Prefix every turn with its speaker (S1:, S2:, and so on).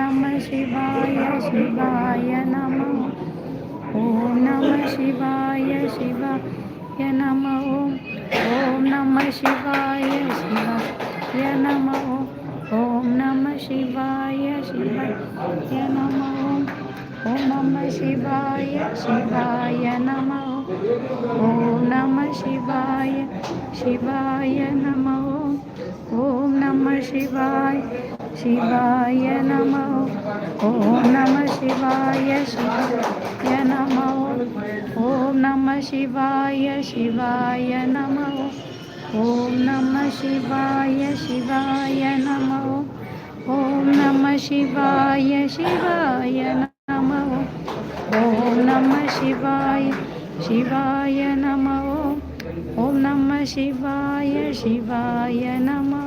S1: नमः शिवाय शिवाय नमः। ओम नमः शिवाय शिवाय नमः। ओम नमः शिवाय शिवाय नमः। ओम नमः शिवाय शिवाय नमः। ओम नमः शिवाय शिवाय नमः। ओम नमः शिवाय शिवाय नमः। ओम नमः शिवाय शिवाय नमः। ओम नमः शिवाय शिवाय नमः। ओम नमः शिवाय शिवाय नमः। ओम नमः शिवाय शिवाय नमः। ओम नमः शिवाय शिवाय नमः। ओम नमः शिवाय शिवाय नमः। ओम नमः शिवाय शिवाय नमः।